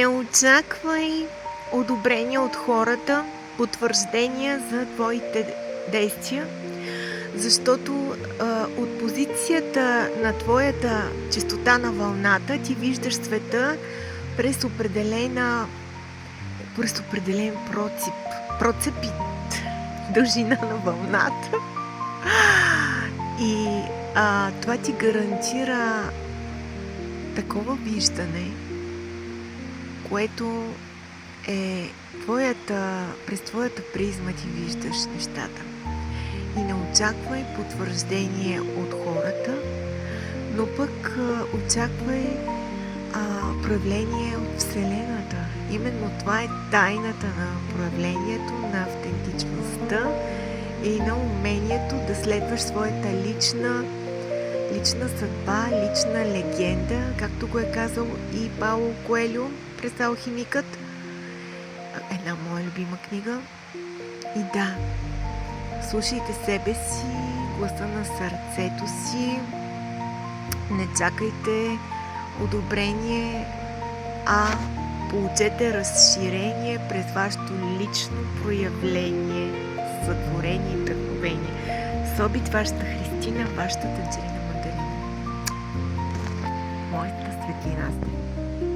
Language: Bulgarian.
Не очаквай одобрение от хората, потвърждения за твоите действия, защото от позицията на твоята честота на вълната ти виждаш света през определен процепит, дължина на вълната. И това ти гарантира такова виждане, което е през твоята призма ти виждаш нещата. И не очаквай потвърждение от хората, но пък очаквай проявление от Вселената. Именно това е тайната на проявлението, на автентичността и на умението да следваш своята лична съдба, лична легенда, както го е казал и Пауло Коелю през Алхимикът. Една моя любима книга. И да, слушайте себе си, гласа на сърцето си, не чакайте одобрение, получете разширение през вашето лично проявление, сътворение и вдъхновение. С обич, вашата Христина, вашата Танджерина Мандарина. Моята светлина сте.